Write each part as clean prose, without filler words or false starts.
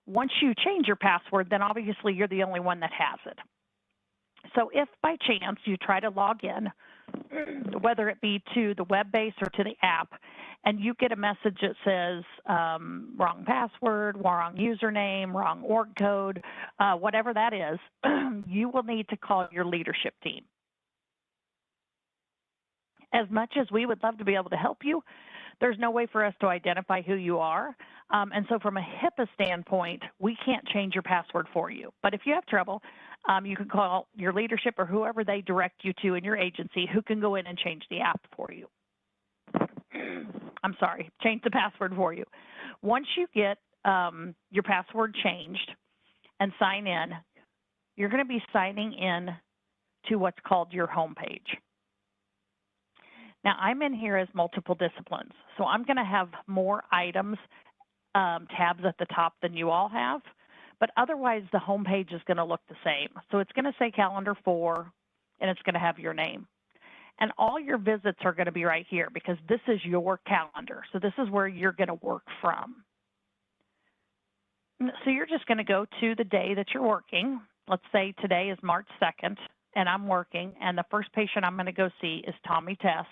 Once you change your password, then obviously you're the only one that has it. So if by chance you try to log in, whether it be to the web base or to the app, and you get a message that says wrong password, wrong username, wrong org code, whatever that is, you will need to call your leadership team. As much as we would love to be able to help you, there's no way for us to identify who you are. And so from a HIPAA standpoint, we can't change your password for you. But if you have trouble, you can call your leadership or whoever they direct you to in your agency who can go in and change the app for you. I'm sorry, change the password for you. Once you get your password changed and sign in, you're going to be signing in to what's called your home page. Now, I'm in here as multiple disciplines, so I'm going to have more items, tabs at the top than you all have, but otherwise the home page is going to look the same. So it's going to say Calendar 4, and it's going to have your name. And all your visits are going to be right here because this is your calendar. So this is where you're going to work from. So you're just going to go to the day that you're working. Let's say today is March 2nd, and I'm working, and the first patient I'm going to go see is Tommy Test,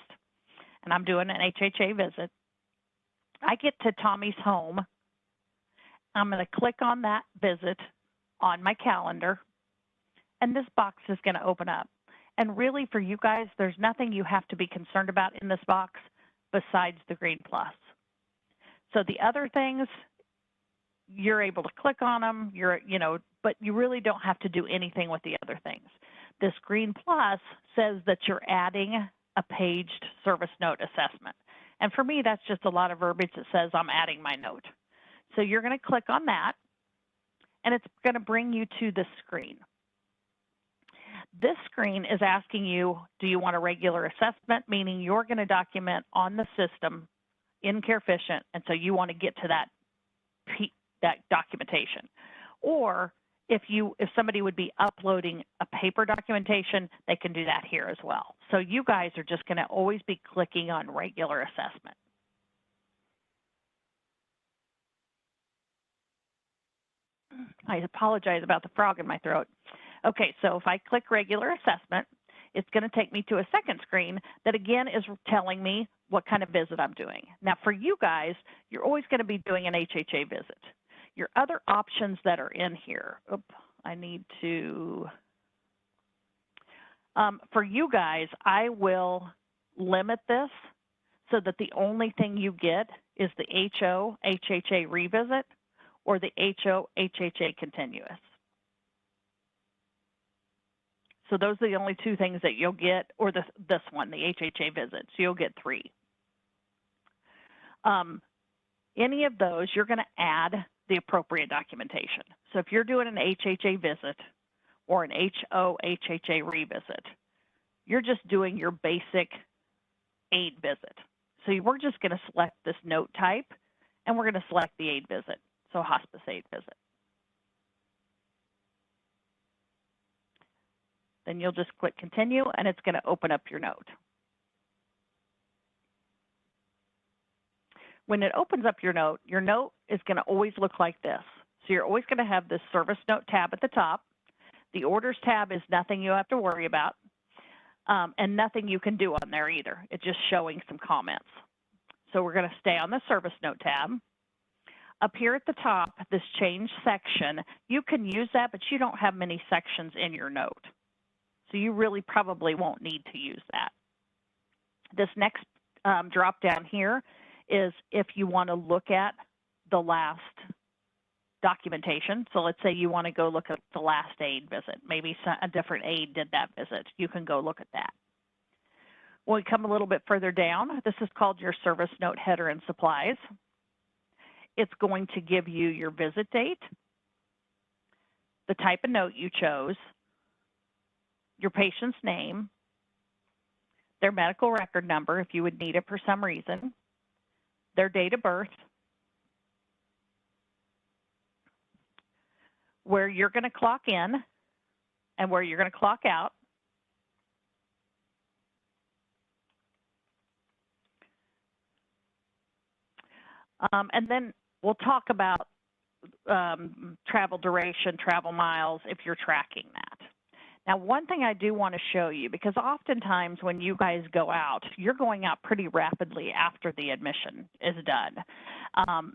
and I'm doing an HHA visit. I get to Tommy's home. I'm going to click on that visit on my calendar, and this box is going to open up. And really, for you guys, there's nothing you have to be concerned about in this box besides the green plus. So the other things, you're able to click on them, but you really don't have to do anything with the other things. This green plus says that you're adding a paged service note assessment. And for me, that's just a lot of verbiage that says I'm adding my note. So you're going to click on that, and it's going to bring you to this screen. This screen is asking you, do you want a regular assessment, meaning you're going to document on the system in CareFicient, and so you want to get to that documentation. Or if somebody would be uploading a paper documentation, they can do that here as well. So you guys are just going to always be clicking on regular assessment. I apologize about the frog in my throat. Okay, so if I click regular assessment, it's going to take me to a second screen that again is telling me what kind of visit I'm doing. Now for you guys, you're always going to be doing an HHA visit. Your other options that are in here, I need to, for you guys, I will limit this so that the only thing you get is the HO HHA revisit or the HO HHA continuous. So those are the only two things that you'll get, or this one, the HHA visit. So you'll get 3. Any of those, you're going to add the appropriate documentation. So if you're doing an HHA visit or an HO HHA revisit, you're just doing your basic aid visit. So we're just going to select this note type, and we're going to select the aid visit, so hospice aid visit. Then you'll just click continue, and it's going to open up your note. When it opens up your note is going to always look like this. So you're always going to have this service note tab at the top. The orders tab is nothing you have to worry about, and nothing you can do on there either. It's just showing some comments. So we're going to stay on the service note tab. Up here at the top, this change section, you can use that, but you don't have many sections in your note. So you really probably won't need to use that. This next drop down here is if you want to look at the last documentation. So let's say you want to go look at the last aid visit. Maybe a different aid did that visit. You can go look at that. When we come a little bit further down, this is called your service note header and supplies. It's going to give you your visit date, the type of note you chose, your patient's name, their medical record number if you would need it for some reason, their date of birth, where you're going to clock in and where you're going to clock out. And then we'll talk about travel duration, travel miles, if you're tracking that. Now, one thing I do want to show you, because oftentimes when you guys go out, you're going out pretty rapidly after the admission is done.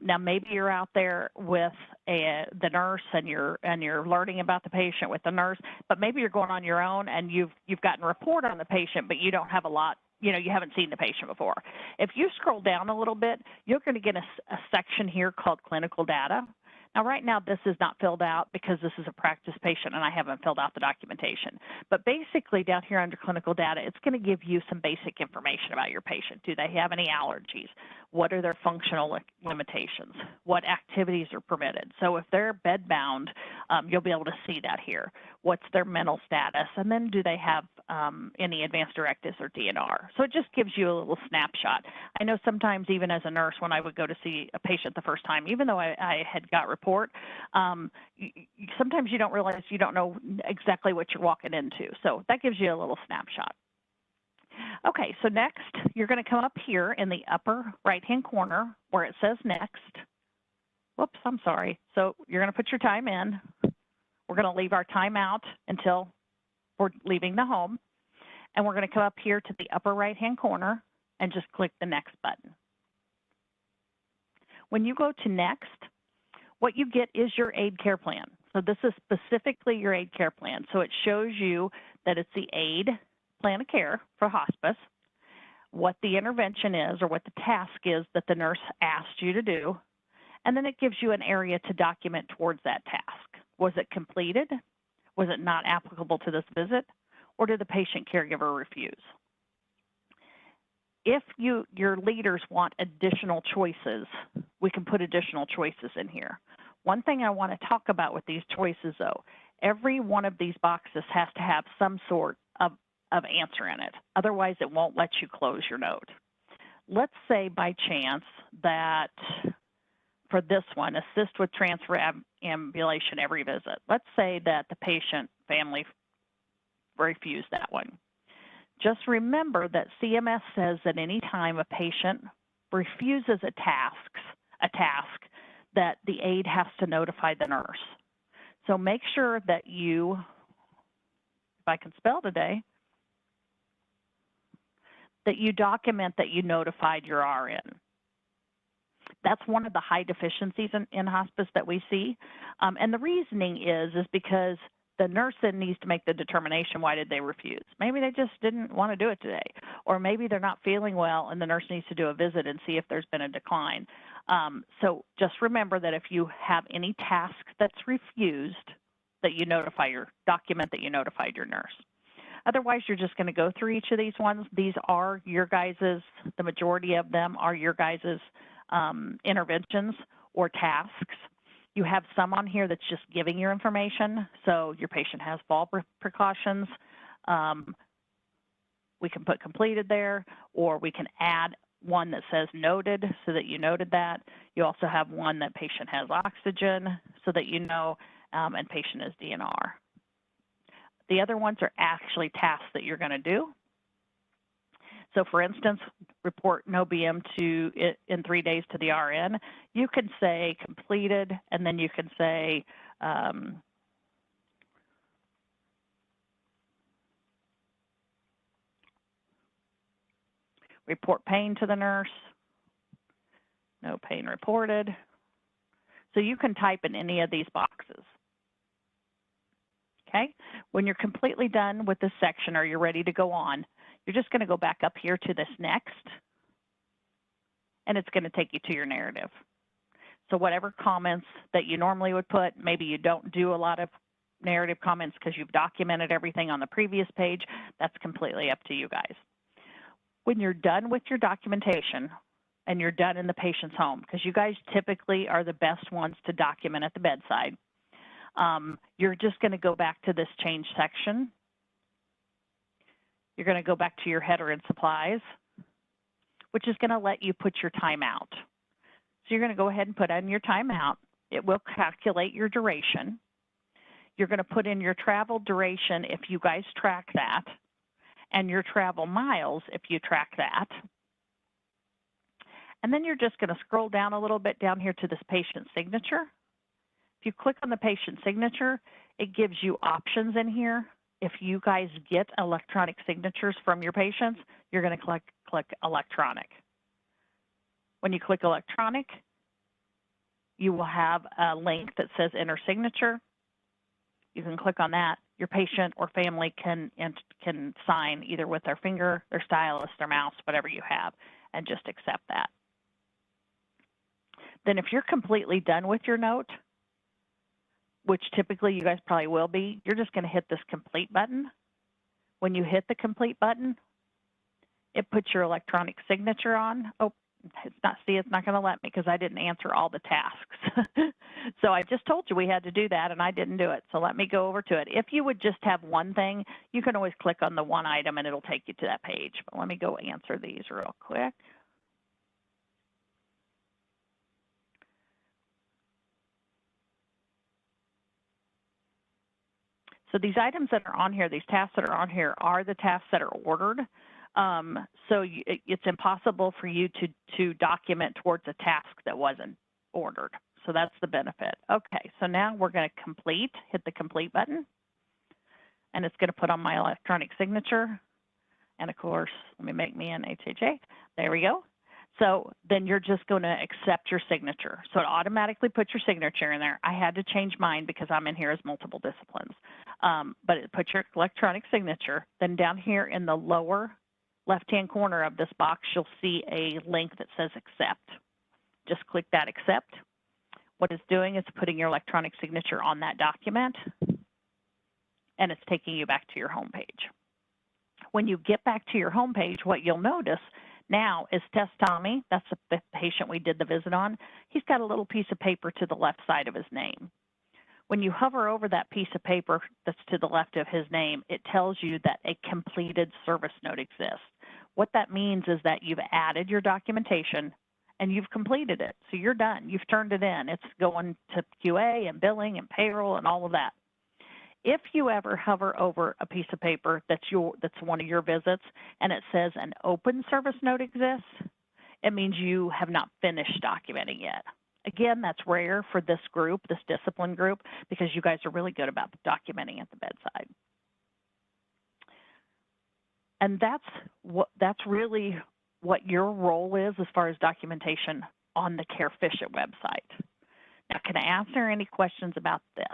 Now, maybe you're out there with the nurse and you're learning about the patient with the nurse, but maybe you're going on your own and you've gotten a report on the patient, but you don't have a lot. You haven't seen the patient before. If you scroll down a little bit, you're going to get a section here called clinical data. Now, right now, this is not filled out because this is a practice patient and I haven't filled out the documentation. But basically, down here under clinical data, it's going to give you some basic information about your patient. Do they have any allergies? What are their functional limitations? What activities are permitted? So if they're bedbound, you'll be able to see that here. What's their mental status? And then do they have any advanced directives or DNR? So it just gives you a little snapshot. I know sometimes even as a nurse, when I would go to see a patient the first time, even though I had got report, sometimes you don't realize you don't know exactly what you're walking into. So that gives you a little snapshot. Okay, so next, you're going to come up here in the upper right-hand corner where it says next. Whoops, I'm sorry. So you're going to put your time in. We're going to leave our time out until we're leaving the home. And we're going to come up here to the upper right-hand corner and just click the next button. When you go to next, what you get is your aid care plan. So this is specifically your aid care plan. So it shows you that it's the aid plan of care for hospice, what the intervention is or what the task is that the nurse asked you to do, and then it gives you an area to document towards that task. Was it completed? Was it not applicable to this visit? Or did the patient caregiver refuse? If your leaders want additional choices, we can put additional choices in here. One thing I want to talk about with these choices, though, every one of these boxes has to have some sort of answer in it. Otherwise, it won't let you close your note. Let's say by chance that for this one, assist with transfer ambulation every visit. Let's say that the patient family refused that one. Just remember that CMS says that any time a patient refuses a task that the aide has to notify the nurse. So make sure that you, if I can spell today, that you document that you notified your RN. That's one of the high deficiencies in hospice that we see. And the reasoning is because the nurse then needs to make the determination, why did they refuse? Maybe they just didn't want to do it today. Or maybe they're not feeling well and the nurse needs to do a visit and see if there's been a decline. So just remember that if you have any task that's refused, that you document that you notified your nurse. Otherwise, you're just going to go through each of these ones. These are your guys's, the majority of them are your guys's interventions or tasks. You have some on here that's just giving your information. So your patient has fall precautions. We can put completed there, or we can add one that says noted so that you noted that. You also have one that patient has oxygen so that you know, and patient is DNR. The other ones are actually tasks that you're going to do. So for instance, report no BM in 3 days to the RN. You can say completed, and then you can say report pain to the nurse. No pain reported. So you can type in any of these boxes. Okay, when you're completely done with this section or you're ready to go on, you're just going to go back up here to this next, and it's going to take you to your narrative. So whatever comments that you normally would put, maybe you don't do a lot of narrative comments because you've documented everything on the previous page, that's completely up to you guys. When you're done with your documentation and you're done in the patient's home, because you guys typically are the best ones to document at the bedside, you're just going to go back to this change section. You're going to go back to your header and supplies, which is going to let you put your time out. So you're going to go ahead and put in your time out. It will calculate your duration. You're going to put in your travel duration if you guys track that, and your travel miles if you track that. And then you're just going to scroll down a little bit down here to this patient signature. If you click on the patient signature, it gives you options in here. If you guys get electronic signatures from your patients, you're going to click electronic. When you click electronic, you will have a link that says enter signature. You can click on that. Your patient or family can sign either with their finger, their stylus, their mouse, whatever you have, and just accept that. Then if you're completely done with your note, which typically you guys probably will be, you're just going to hit this complete button. When you hit the complete button, it puts your electronic signature on. Oh, it's not going to let me because I didn't answer all the tasks. So I just told you we had to do that and I didn't do it. So let me go over to it. If you would just have one thing, you can always click on the one item and it'll take you to that page. But let me go answer these real quick. So these items that are on here, these tasks that are on here are the tasks that are ordered. So it's impossible for you to document towards a task that wasn't ordered. So that's the benefit. Okay, so now we're going to complete, hit the complete button, and it's going to put on my electronic signature. And of course, let me make me an HHA. There we go. So then you're just going to accept your signature. So it automatically puts your signature in there. I had to change mine because I'm in here as multiple disciplines. But it puts your electronic signature. Then down here in the lower left-hand corner of this box, you'll see a link that says accept. Just click that accept. What it's doing is putting your electronic signature on that document, and it's taking you back to your home page. When you get back to your home page, what you'll notice now is Test Tommy. That's the patient we did the visit on. He's got a little piece of paper to the left side of his name. When you hover over that piece of paper that's to the left of his name, it tells you that a completed service note exists. What that means is that you've added your documentation and you've completed it. So you're done. You've turned it in. It's going to QA and billing and payroll and all of that. If you ever hover over a piece of paper that's one of your visits and it says an open service note exists, it means you have not finished documenting yet. Again, that's rare for this group, this discipline group, because you guys are really good about documenting at the bedside. And that's really what your role is as far as documentation on the CareFishit website. Now, can I answer any questions about this?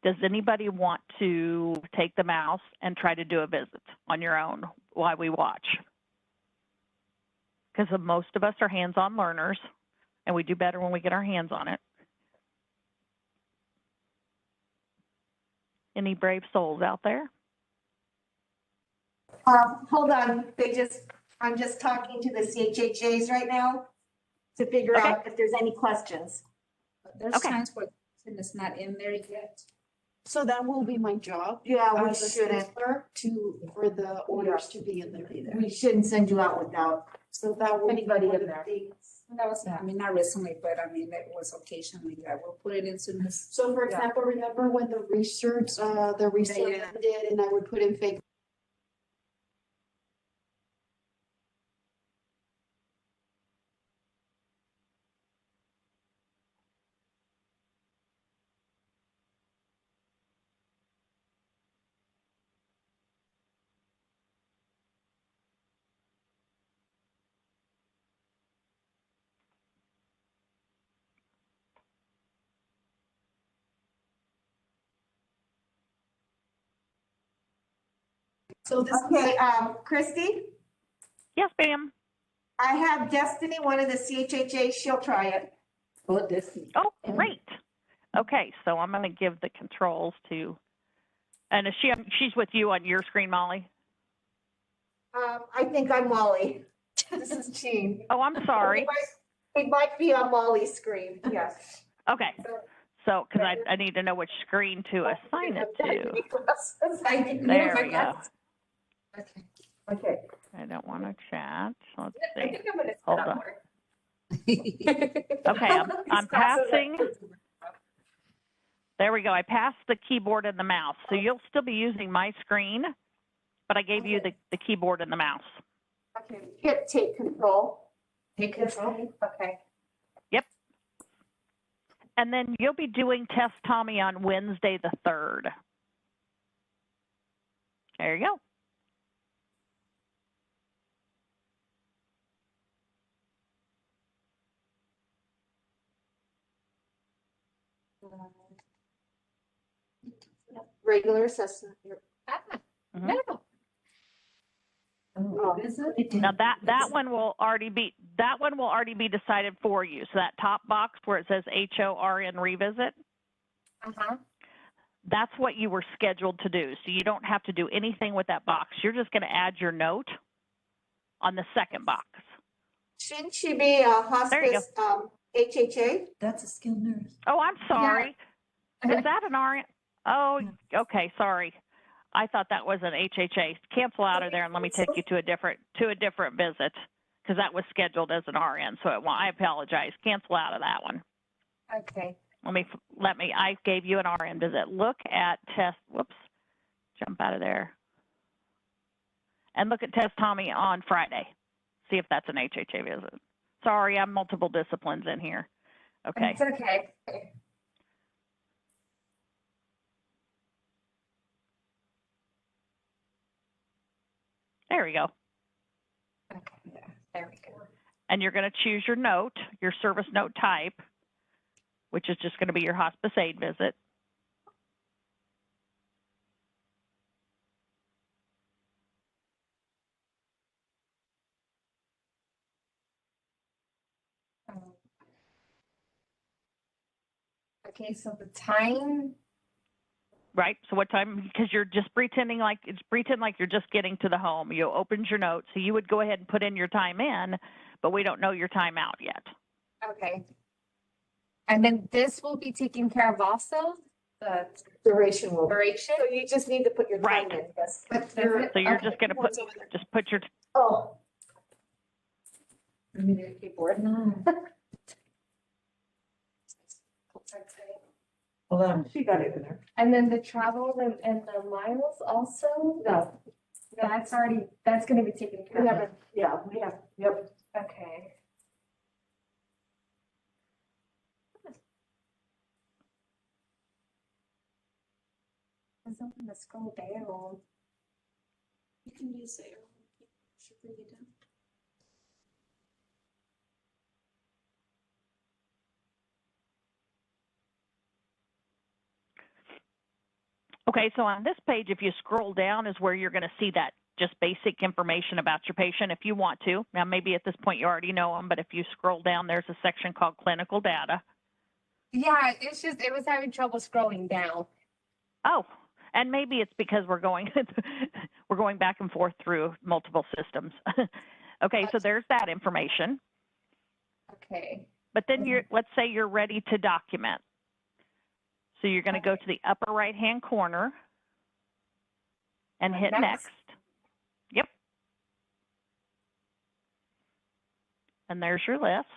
Does anybody want to take the mouse and try to do a visit on your own while we watch? Because most of us are hands-on learners, and we do better when we get our hands on it. Any brave souls out there? Hold on. I'm just talking to the CHHAs right now to figure out if there's any questions. There's times where it's not in there yet. So that will be my job. Yeah, we as a shouldn't. scheduler for the orders to be in there either. We shouldn't send you out without So that will anybody be one in of there. the things. That was, I mean, not recently, but I mean, it was occasionally that we'll put it in soon as. So for example, remember when the research Yeah. ended and I would put in fake. So this. Okay, Christy, Yes, ma'am. I have Destiny, one of the CHHAs. She'll try it. Oh, this. Oh, great. Okay, so I'm going to give the controls to, and is she's with you on your screen, Molly? I think I'm Molly. This is Jean. Oh, I'm sorry. It might be on Molly's screen, yes. Okay, so because I need to know which screen to assign it to. There we go. Okay. Okay. I don't want to chat. Let's I see. think I'm gonna Hold on. Okay, I'm passing. There we go. I passed the keyboard and the mouse. So you'll still be using my screen, but I gave you the keyboard and the mouse. Okay, hit take control. Take control. Okay. Yep. And then you'll be doing Test Tommy on Wednesday the 3rd. There you go. Regular assessment. Mhm. No. Oh. Now that one will already be decided for you. So that top box where it says HORN revisit, that's what you were scheduled to do. So you don't have to do anything with that box. You're just going to add your note on the second box. Shouldn't she be a There you hospice, HHA? That's a skilled nurse. Oh, I'm sorry. Is that an RN? Oh, okay. Sorry. I thought that was an HHA. Cancel out of there and let me take you to a different visit because that was scheduled as an RN. So it won't. I apologize. Cancel out of that one. Okay. I gave you an RN visit. Look at test. Whoops. Jump out of there. And look at Test Tommy on Friday. See if that's an HHA visit. Sorry, I'm multiple disciplines in here. Okay. It's okay. There we go. Okay. There we go. And you're going to choose your note, your service note type, which is just going to be your hospice aid visit. Okay, so the time. Right. So what time? Because you're just pretend like you're just getting to the home. You opened your note, so you would go ahead and put in your time in, but we don't know your time out yet. Okay. And then this will be taken care of also, the Duration will. duration. So you just need to put your time in, yes. But So you're just going to put your Oh. You need a keyboard? No. Hold on. She got it in there. And then the travel and the miles also, No, that's gonna be taken care we of. haven't, yeah, we have, yep. Okay. I'm gonna scroll down. You can use the arrow. Should bring it down. Okay, so on this page, if you scroll down is where you're going to see that just basic information about your patient if you want to. Now, maybe at this point you already know them, but if you scroll down, there's a section called clinical data. Yeah, it was having trouble scrolling down. Oh, and maybe it's because we're going back and forth through multiple systems. Okay, so there's that information. Okay. But then let's say you're ready to document. So you're going to go to the upper right-hand corner and hit next. Yep. And there's your list.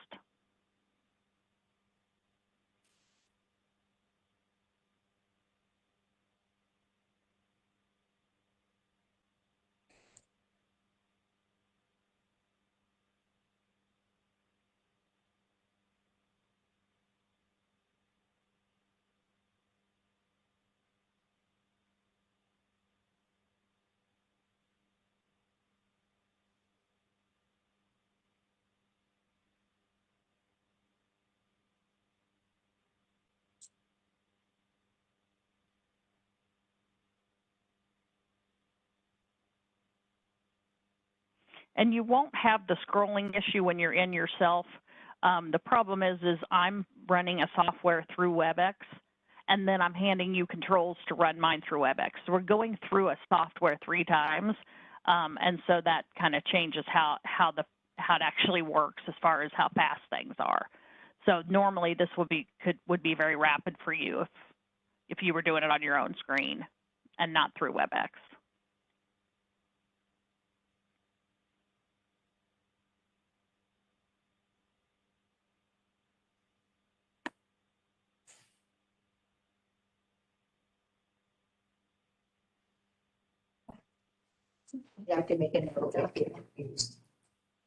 And you won't have the scrolling issue when you're in yourself. The problem is I'm running a software through WebEx, and then I'm handing you controls to run mine through WebEx. So we're going through a software 3 times, and so that kind of changes how it actually works as far as how fast things are. So normally this would be very rapid for you if you were doing it on your own screen and not through WebEx. You have to make a note.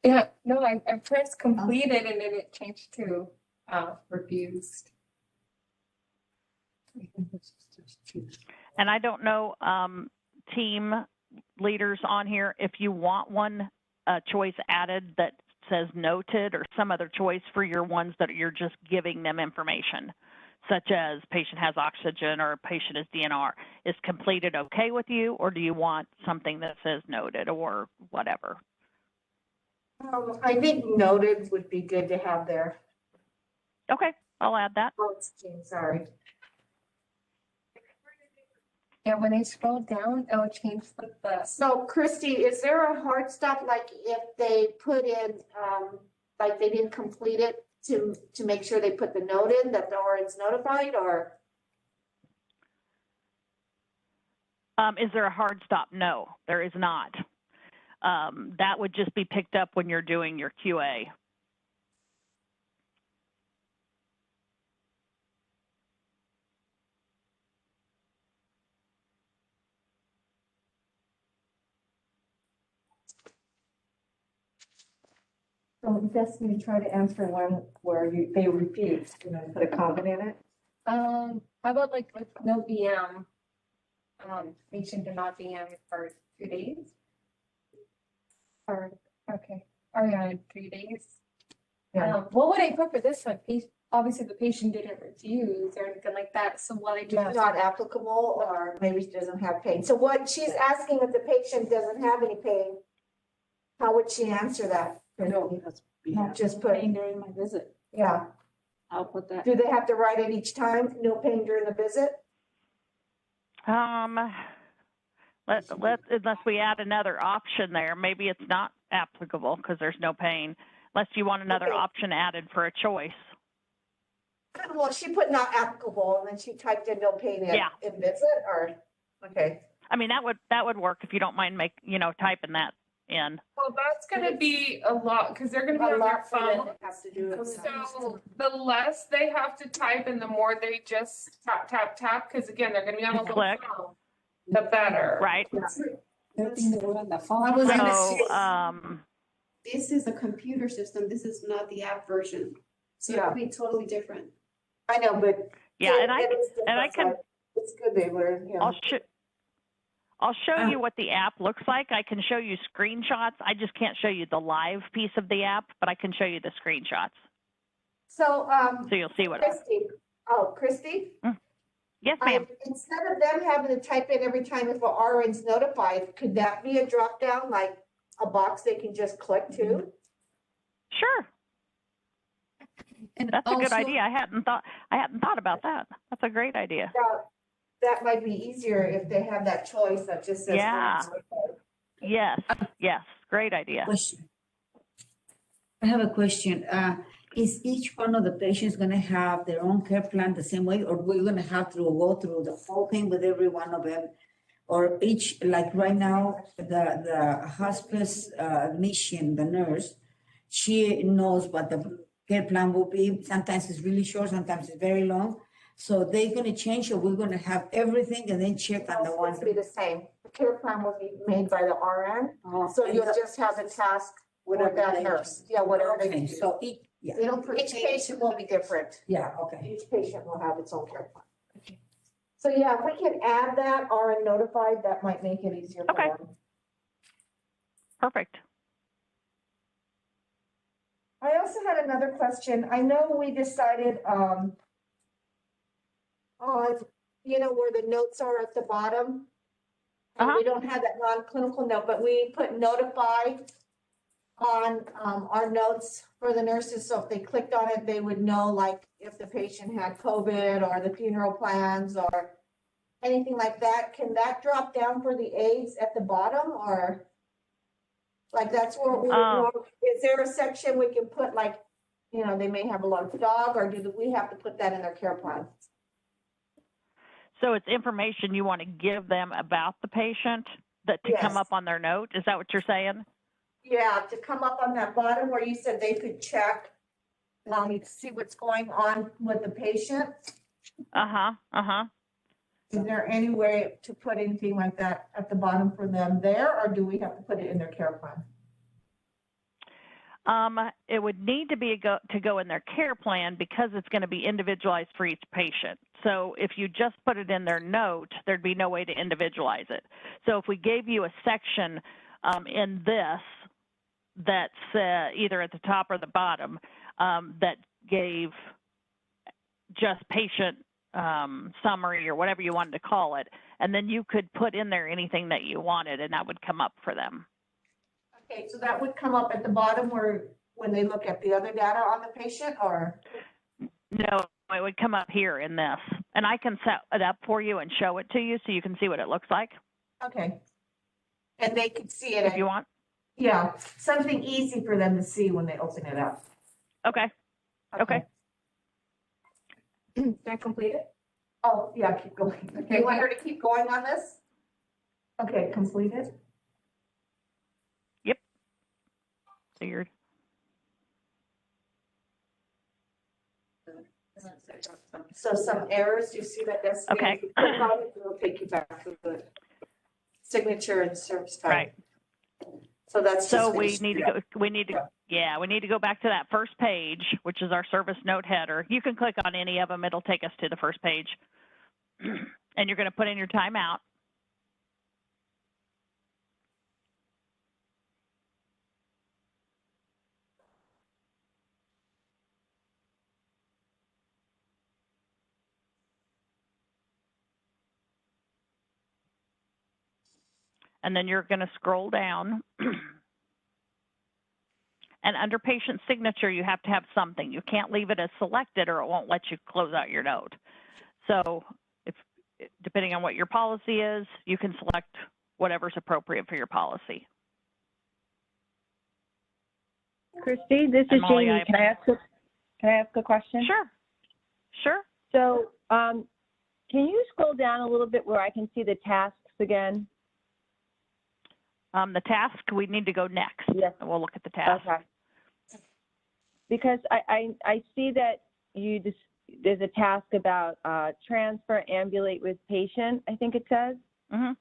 Yeah, no, I pressed completed and then it changed to refused. And I don't know, team leaders on here, if you want one choice added that says noted or some other choice for your ones that you're just giving them information, such as patient has oxygen or patient is DNR. Is completed okay with you, or do you want something that says noted or whatever? I think noted would be good to have there. Okay, I'll add that. Oh, it's changed, sorry. Yeah, when I scroll down, it'll change the. So Christy, is there a hard stop, like if they put in, like they didn't complete it to make sure they put the note in that the RN's notified, or? Is there a hard stop? No, there is not. That would just be picked up when you're doing your QA. So the best way to try to answer one where they refused, put a comment in it. How about like with no VM? Patient did not VM for 2 days? Or, okay, or yeah, 3 days? Yeah. What would I put for this one? Obviously, the patient didn't refuse or anything like that, so what I just. Not applicable, or maybe she doesn't have pain. So what she's asking, if the patient doesn't have any pain, how would she answer that? No, that's. Not just put, Pain during my visit. yeah. I'll put that. Do they have to write it each time? No pain during the visit? Unless we add another option there, maybe it's not applicable because there's no pain. Unless you want another Okay. option added for a choice. Well, she put not applicable and then she typed in no pain Yeah. in visit, or, okay. I mean, that would work if you don't mind typing that in. Well, that's gonna be a lot, because they're gonna be A on their lot for them phone. to have to do it. So the less they have to type and the more they just tap, tap, tap, because again, they're gonna be on a little Click. phone, the better. Right. Everything that we're on the phone. I was gonna So, say, this is a computer system, this is not the app version. So it Yeah. would be totally different. I know, but. yeah, and I is I different, can- so It's good they were, you know. I'll show you what the app looks like. I can show you screenshots. I just can't show you the live piece of the app, but I can show you the screenshots. So, So you'll see what. Christy? Yes, ma'am. Instead of them having to type in every time if a RN's notified, could that be a drop down, like a box they can just click to? Sure. And That's a good also- idea. I hadn't thought about that. That's a great idea. Yeah, that might be easier if they have that choice that just says. Yeah. RN's notified. Yes, great idea. Question. I have a question. Is each one of the patients gonna have their own care plan the same way, or we're gonna have to go through the whole thing with every one of them? Or each, like right now, the hospice admission, the nurse, she knows what the care plan will be. Sometimes it's really short, sometimes it's very long. So they're gonna change, or we're gonna have everything and then check on the It's one. supposed to be the same. The care plan will be made by the RN, Oh, so you'll just have a task with Whatever that they- nurse. Yeah, whatever they Okay, do. so yeah, Each patient will be different. yeah, okay. Each patient will have its own care plan. So yeah, if we can add that RN notified, that might make it easier for Okay. them. Perfect. I also had another question. I know we decided, on, where the notes are at the bottom. And we don't have that non-clinical note, but we put notify on, our notes for the nurses. So if they clicked on it, they would know, like, if the patient had COVID or the funeral plans or anything like that. Can that drop down for the aides at the bottom, or? Like, that's where we, is there a section we can put, like, they may have a large dog, or do we have to put that in their care plan? So it's information you want to give them about the patient that to come Yes. up on their note. Is that what you're saying? Yeah, to come up on that bottom where you said they could check, see what's going on with the patient. Uh-huh. Is there any way to put anything like that at the bottom for them there, or do we have to put it in their care plan? It would need to be to go in their care plan because it's going to be individualized for each patient. So if you just put it in their note, there'd be no way to individualize it. So if we gave you a section in this that's either at the top or the bottom that gave just patient summary or whatever you wanted to call it, and then you could put in there anything that you wanted, and that would come up for them. Okay, so that would come up at the bottom where, when they look at the other data on the patient, or? No, it would come up here in this, and I can set it up for you and show it to you so you can see what it looks like. Okay. And they could see it. If you want. Yeah, something easy for them to see when they open it up. Okay. Okay. Did I complete it? Oh, yeah, keep going. Okay. You want her to keep going on this? Okay, completed. So you're So some errors, you see that that's. Okay. If you click on it, it'll take you back to the signature and service time. right. So that's. So just we finished. need to go. We need to go back to that first page, which is our service note header. You can click on any of them; it'll take us to the first page, and you're going to put in your timeout. And then you're going to scroll down. And under patient signature, you have to have something. You can't leave it as selected or it won't let you close out your note. So depending on what your policy is, you can select whatever's appropriate for your policy. Christy, this is Molly, Jamie. Can I ask a question? Sure. Sure. So, can you scroll down a little bit where I can see the tasks again? The task, we need to go next. Yes. And we'll look at the task. Okay. Because I see that there's a task about transfer, ambulate with patient, I think it says. Mm-hmm.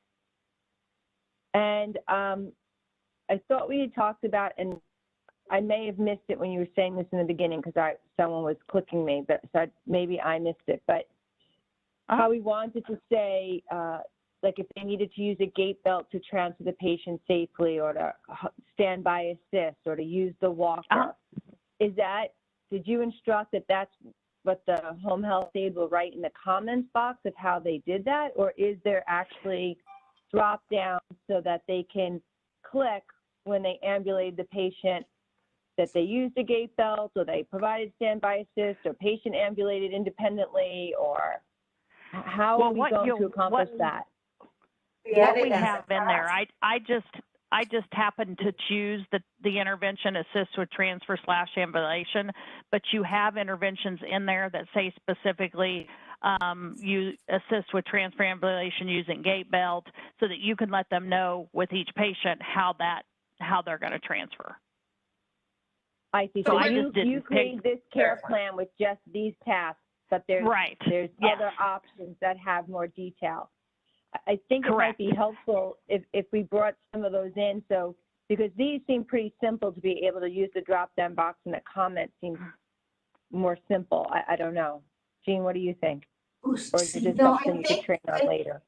And I thought we had talked about, and I may have missed it when you were saying this in the beginning because someone was clicking me, but so maybe I missed it. But how we wanted to say, like if they needed to use a gait belt to transfer the patient safely, or to stand by assist, or to use the walker. Did you instruct that that's what the home health aide will write in the comments box of how they did that? Or is there actually drop down so that they can click when they ambulated the patient that they used a gait belt, or they provided standby assist, or patient ambulated independently, or how are we going to accomplish that? What we have in there, I just happened to choose the intervention assist with transfer / ambulation, but you have interventions in there that say specifically you assist with transfer ambulation using gait belt, so that you can let them know with each patient how they're going to transfer. I see. So you create this care plan with just these tasks, but there's other options that have more detail. I think Correct. It might be helpful if we brought some of those in. So, because these seem pretty simple to be able to use the drop down box, and the comment seems more simple. I don't know. Jean, what do you think? Or is it just something you could train on later?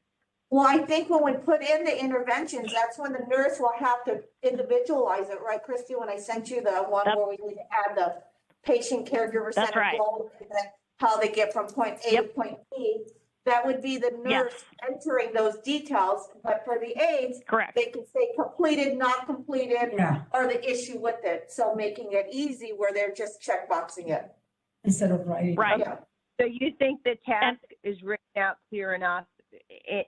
Well, I think when we put in the interventions, that's when the nurse will have to individualize it, right, Christy? When I sent you the one where we need to add the patient caregiver center goal, and then how they get from point A to point B. That would be the nurse entering those details, but for the aides, correct, they can say completed, not completed, or the issue with it. So making it easy where they're just checkboxing it. Instead of writing. Right. Yeah. So you think the task is written out clear enough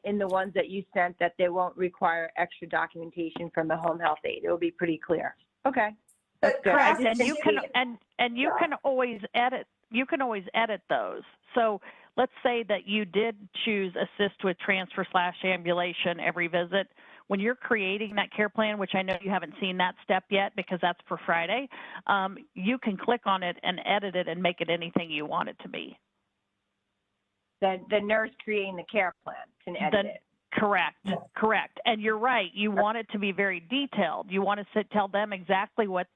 in the ones that you sent that they won't require extra documentation from the home health aide? It will be pretty clear. Okay. That's good. And you can always edit. You can always edit those. So let's say that you did choose assist with transfer / ambulation every visit. When you're creating that care plan, which I know you haven't seen that step yet because that's for Friday, you can click on it and edit it and make it anything you want it to be. the nurse creating the care plan can edit it. Correct. And you're right. You want it to be very detailed. You want to tell them exactly what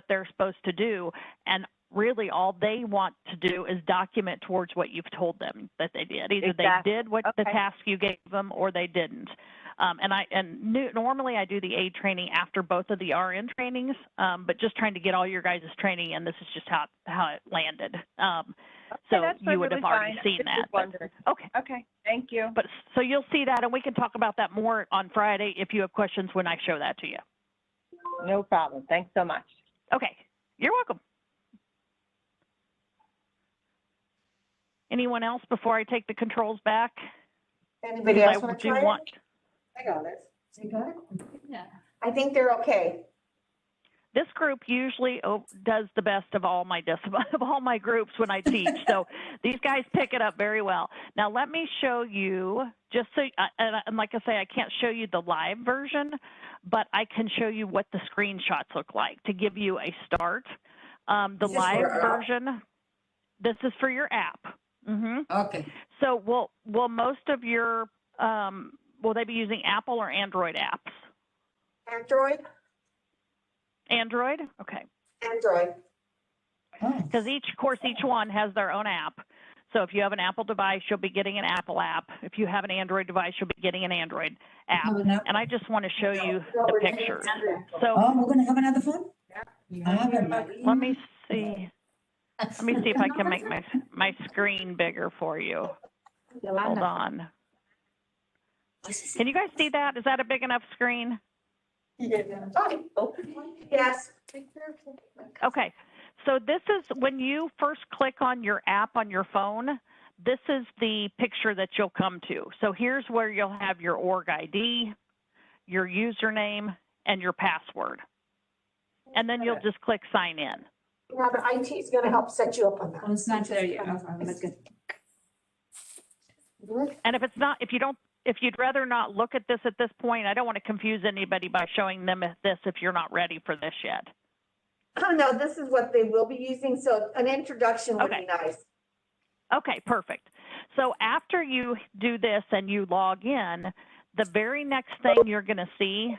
they're supposed to do. And really all they want to do is document towards what you've told them that they did. Either they did what the task you gave them or they didn't. Normally I do the aid training after both of the RN trainings, but just trying to get all your guys' training, and this is just how it landed. So you would have already seen that. Okay, thank you. But so you'll see that, and we can talk about that more on Friday if you have questions when I show that to you. No problem. Thanks so much. Okay, you're welcome. Anyone else before I take the controls back? Anybody else want to try it? I got it. You got it? Yeah. I think they're okay. This group usually does the best of all my groups when I teach. So these guys pick it up very well. Now let me show you, just so, and like I say, I can't show you the live version, but I can show you what the screenshots look like to give you a start. The live version, this is for your app. Okay. So will most of your, will they be using Apple or Android apps? Android? Android? Okay. Android. Because each one has their own app. So if you have an Apple device, you'll be getting an Apple app. If you have an Android device, you'll be getting an Android app. And I just want to show you the pictures. So we're going to have another phone? let me see. Let me see if I can make my screen bigger for you. Hold on. Can you guys see that? Is that a big enough screen? Yes. Okay. So this is when you first click on your app on your phone, this is the picture that you'll come to. So here's where you'll have your org ID, your username, and your password. And then you'll just click sign in. Now the IT is going to help set you up on that. Oh, it's not there yet. And if you'd rather not look at this at this point, I don't want to confuse anybody by showing them this if you're not ready for this yet. Oh, no, this is what they will be using. So an introduction would be nice. Okay, perfect. So after you do this and you log in, the very next thing you're going to see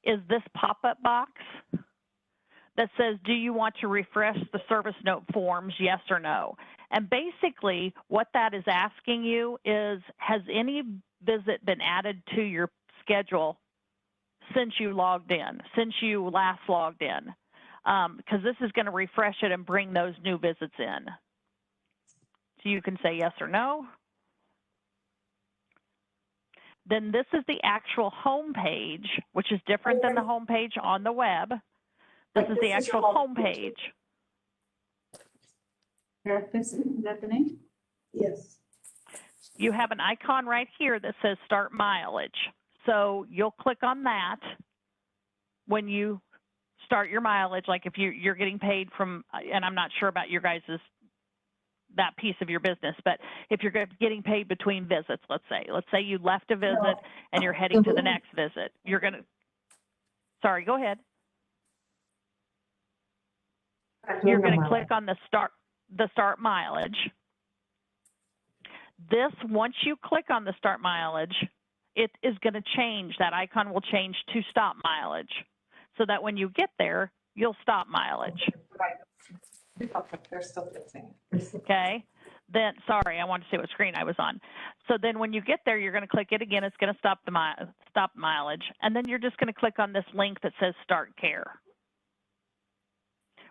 is this pop-up box that says, do you want to refresh the service note forms, yes or no? And basically what that is asking you is, has any visit been added to your schedule since you logged in, since you last logged in? Because this is going to refresh it and bring those new visits in. So you can say yes or no. Then this is the actual home page, which is different than the home page on the web. This is the actual home page. Is that the name? Yes. You have an icon right here that says start mileage. So you'll click on that when you start your mileage, like if you're getting paid from, and I'm not sure about your guys' that piece of your business, but if you're getting paid between visits, let's say you left a visit and you're heading to the next visit, you're going to, sorry, go ahead. You're going to click on the start mileage. This, once you click on the start mileage, it is going to change. That icon will change to stop mileage, so that when you get there, you'll stop mileage. They're still fixing. Okay. Then, sorry, I wanted to see what screen I was on. So then when you get there, you're going to click it again. It's going to stop mileage. And then you're just going to click on this link that says start care.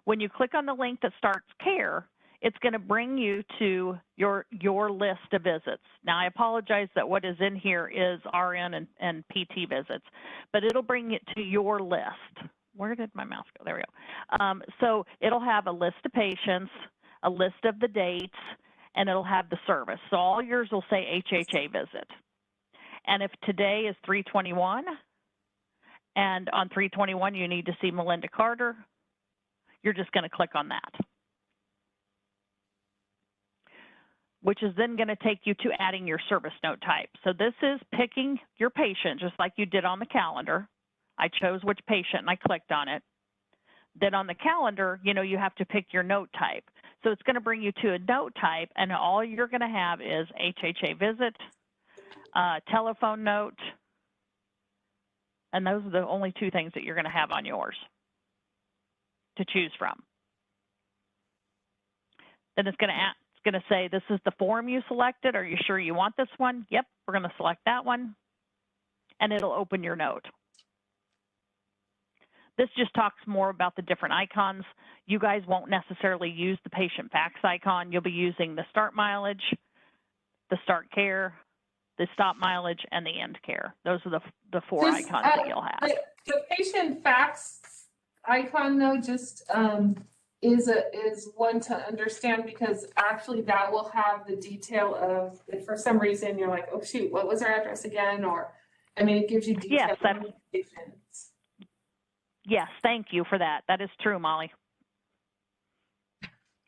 When you click on the link that starts care, it's going to bring you to your list of visits. Now, I apologize that what is in here is RN and PT visits, but it'll bring it to your list. Where did my mouse go? There we go. So it'll have a list of patients, a list of the dates, and it'll have the service. So all yours will say HHA visit. And if today is 3/21, and on 3/21 you need to see Melinda Carter, you're just going to click on that, which is then going to take you to adding your service note type. So this is picking your patient, just like you did on the calendar. I chose which patient and I clicked on it. Then on the calendar, you have to pick your note type. So it's going to bring you to a note type, and all you're going to have is HHA visit, telephone note, and those are the only two things that you're going to have on yours to choose from. Then it's going to say, this is the form you selected. Are you sure you want this one? Yep, we're going to select that one, and it'll open your note. This just talks more about the different icons. You guys won't necessarily use the patient fax icon. You'll be using the start mileage, the start care, the stop mileage, and the end care. Those are the four icons that you'll have. The patient fax icon though, just is one to understand, because actually that will have the detail of, if for some reason you're like, oh shoot, what was our address again? Or, I mean, it gives you details. Yes, yes, thank you for that. That is true, Molly.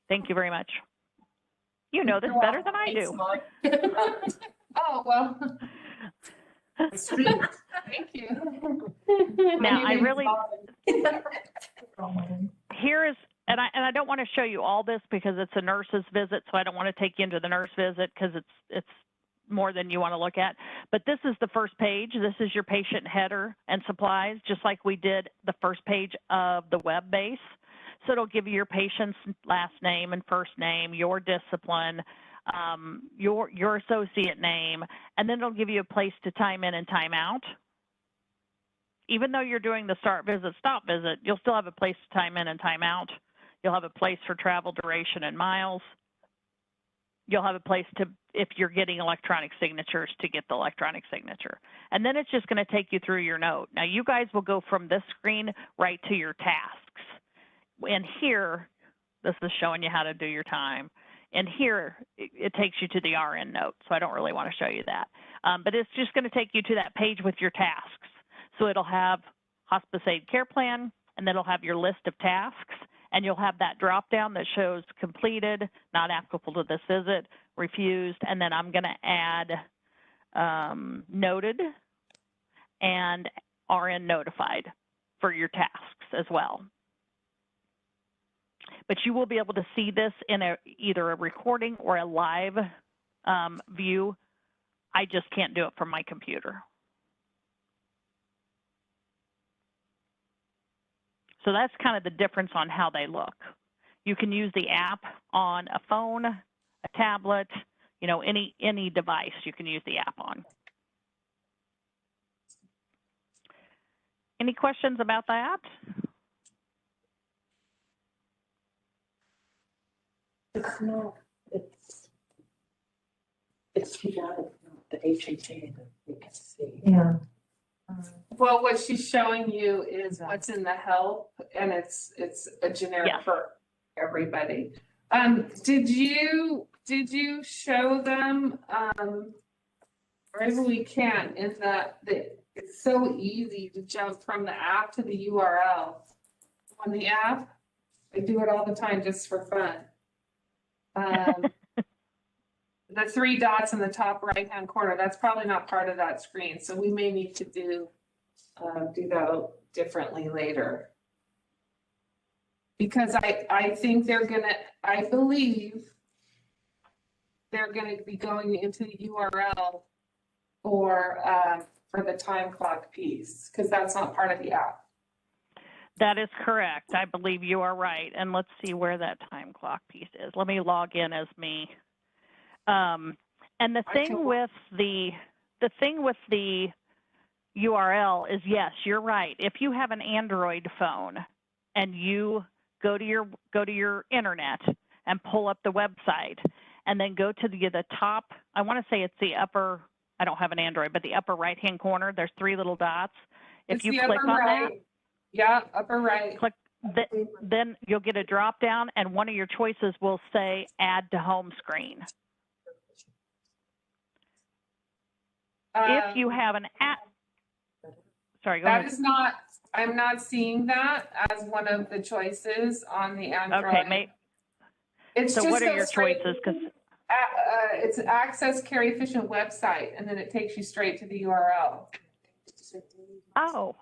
Thank you very much. You know this better than I do. Oh, well. Thank you. Now, I really, here is, and I don't want to show you all this because it's a nurse's visit, so I don't want to take you into the nurse visit because it's more than you want to look at. But this is the first page. This is your patient header and supplies, just like we did the first page of the web base. So it'll give you your patient's last name and first name, your discipline, your associate name, and then it'll give you a place to time in and time out. Even though you're doing the start visit, stop visit, you'll still have a place to time in and time out. You'll have a place for travel duration and miles. You'll have a place to, if you're getting electronic signatures, to get the electronic signature. And then it's just going to take you through your note. Now, you guys will go from this screen right to your tasks. And here, this is showing you how to do your time. And here, it takes you to the RN note, so I don't really want to show you that. But it's just going to take you to that page with your tasks. So it'll have hospice aid care plan, and then it'll have your list of tasks, and you'll have that drop down that shows completed, not applicable to this visit, refused, and then I'm going to add noted and RN notified for your tasks as well. But you will be able to see this in either a recording or a live view. I just can't do it from my computer. So that's kind of the difference on how they look. You can use the app on a phone, a tablet, you know, any device you can use the app on. Any questions about that? It's not, it's taken out of the HHA that we can see. Yeah. Well, what she's showing you is what's in the help, and it's a generic for everybody. Did you show them, or maybe we can, in that it's so easy to jump from the app to the URL. On the app, I do it all the time just for fun. The three dots in the top right-hand corner, that's probably not part of that screen. So we may need to do that differently later. Because I think I believe they're gonna be going into the URL for the time clock piece, because that's not part of the app. That is correct. I believe you are right. And let's see where that time clock piece is. Let me log in as me. And the thing with the URL is, yes, you're right. If you have an Android phone and you go to your internet and pull up the website and then go to the top, I want to say it's the upper, I don't have an Android, but the upper right-hand corner, there's three little dots. If you click on that, yeah, upper right. Click, then you'll get a drop down, and one of your choices will say add to home screen. If you have an app, sorry, go ahead. That is not, I'm not seeing that as one of the choices on the Android. Okay, it's so just what are your choices? Because it's access care efficient website, and then it takes you straight to the URL. Oh.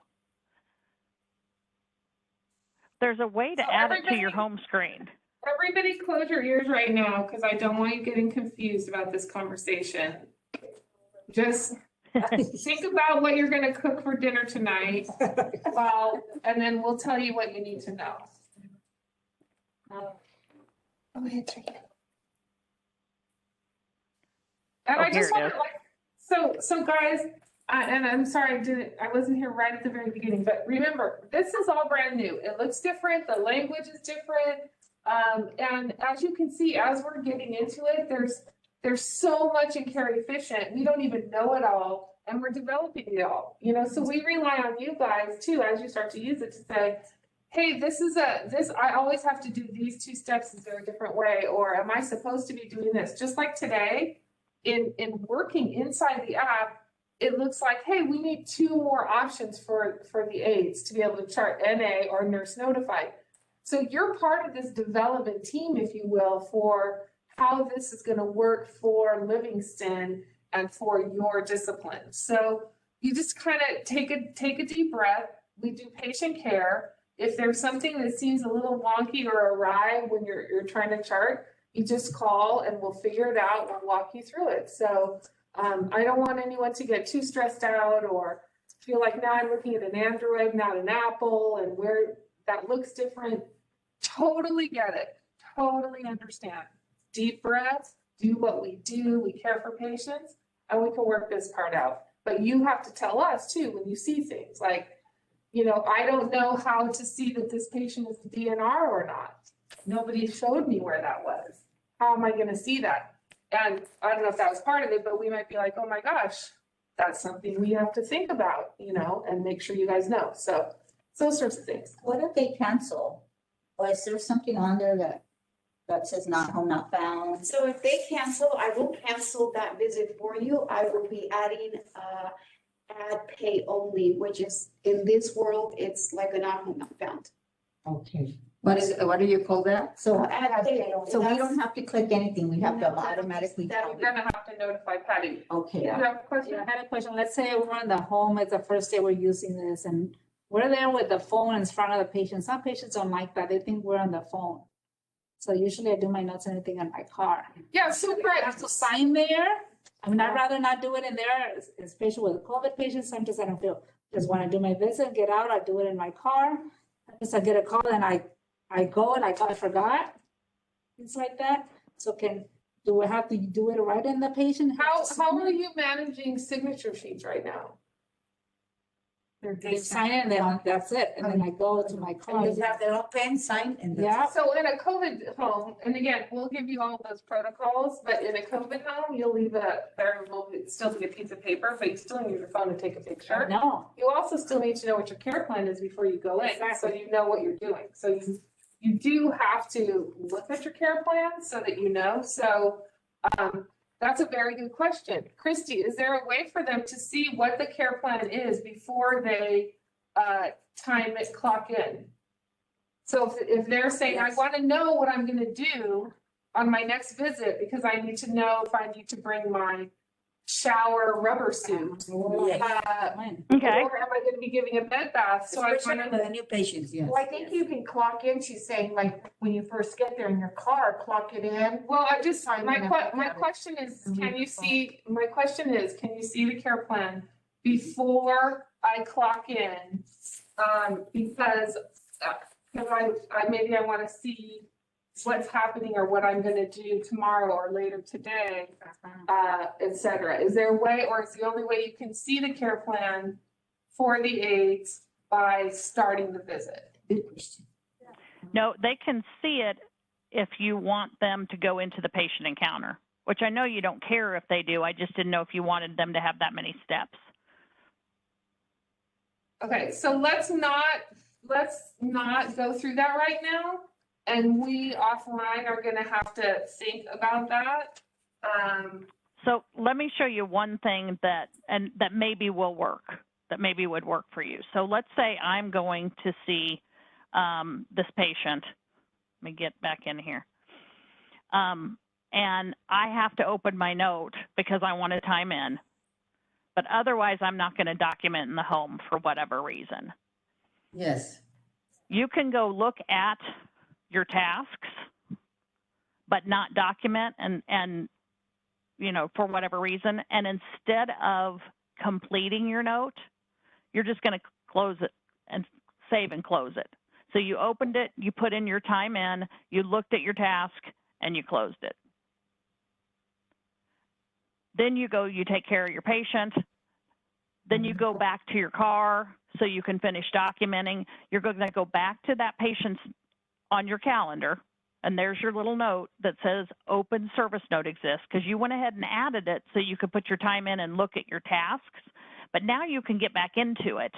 There's a way to add it to your home screen. Everybody close your ears right now, because I don't want you getting confused about this conversation. Just think about what you're gonna cook for dinner tonight, and then we'll tell you what you need to know. Go ahead, Trina. And I here just it want to so guys, and I'm sorry, I wasn't here right at the very beginning, but remember, this is all brand new. It looks different, the language is different. And as you can see, as we're getting into it, there's so much in Care Efficient. We don't even know it all, and we're developing it all, so we rely on you guys too, as you start to use it, to say, hey, I always have to do these 2 steps. Is there a different way? Or am I supposed to be doing this? Just like today, in working inside the app, it looks like, hey, we need 2 more options for the aides to be able to chart NA or nurse notified. So you're part of this development team, if you will, for how this is going to work for Livingston and for your discipline. So you just kind of take a deep breath. We do patient care. If there's something that seems a little wonky or awry when you're trying to chart, you just call and we'll figure it out. We'll walk you through it. So I don't want anyone to get too stressed out or feel like now I'm looking at an Android, not an Apple, and where that looks different. Totally get it. Totally understand. Deep breath, do what we do. We care for patients and we can work this part out. But you have to tell us too when you see things like, I don't know how to see that this patient is a DNR or not. Nobody showed me where that was. How am I going to see that? And I don't know if that was part of it, but we might be like, oh my gosh, that's something we have to think about, and make sure you guys know. So those sorts of things. What if they cancel? Or is there something on there that says not home, not found? So if they cancel, I will cancel that visit for you. I will be adding, add pay only, which is in this world, it's like a not home, not found. Okay. What do you call that? So, Add pay. so we don't have to click anything. We have to No, automatically. that- You're going to have to notify Patty. Okay. You have a question? Yeah, I had a question. Let's say we're in the home, it's the first day we're using this and we're there with the phone in front of the patient. Some patients don't like that. They think we're on the phone. So usually I do my notes and everything in my car. Yeah, super. I have to sign there. I mean, I'd rather not do it in there, especially with COVID patients. Sometimes I don't feel, just want to do my visit, get out, I do it in my car. I get a call and I go and I forgot. Things like that. So do I have to do it right in the patient? How are you managing signature sheets right now? They sign it and then that's it. And then I go to my car. And they have their own pen signed and. Yeah. So in a COVID home, and again, we'll give you all those protocols, but in a COVID home, you'll leave there will still be a piece of paper, but you still need your phone to take a picture. No. You also still need to know what your care plan is before you go in, so you know what you're doing. So you do have to look at your care plan so that you know. So that's a very good question. Christy, is there a way for them to see what the care plan is before they time it, clock in? So if they're saying, I want to know what I'm going to do on my next visit because I need to know if I need to bring my shower rubber suit. Yes. Okay. Or am I going to be giving a bed bath? So I Especially want for the new patients, yes. Well, I think you can clock in, she's saying, like, when you first get there in your car, clock it in. Well, I just, Sign my in and look at it. question is, And can read you the see, my question is, can you see the care plan before I clock in? Because maybe I want to see what's happening or what I'm gonna do tomorrow or later today, et cetera. Is there a way, or is the only way you can see the care plan for the aides by starting the visit? Good question. No, they can see it if you want them to go into the patient encounter, which I know you don't care if they do. I just didn't know if you wanted them to have that many steps. Okay, so let's not go through that right now. And we offline are gonna have to think about that. So let me show you one thing that maybe will work, that maybe would work for you. So let's say I'm going to see this patient. Let me get back in here. And I have to open my note because I want to time in. But otherwise, I'm not going to document in the home for whatever reason. Yes. You can go look at your tasks but not document and you know, for whatever reason. And instead of completing your note, you're just going to close it and save and close it. So you opened it, you put in your time in, you looked at your task, and you closed it. Then you go, you take care of your patient. Then you go back to your car so you can finish documenting. You're going to go back to that patient's on your calendar, and there's your little note that says open service note exists, because you went ahead and added it so you could put your time in and look at your tasks. But now you can get back into it.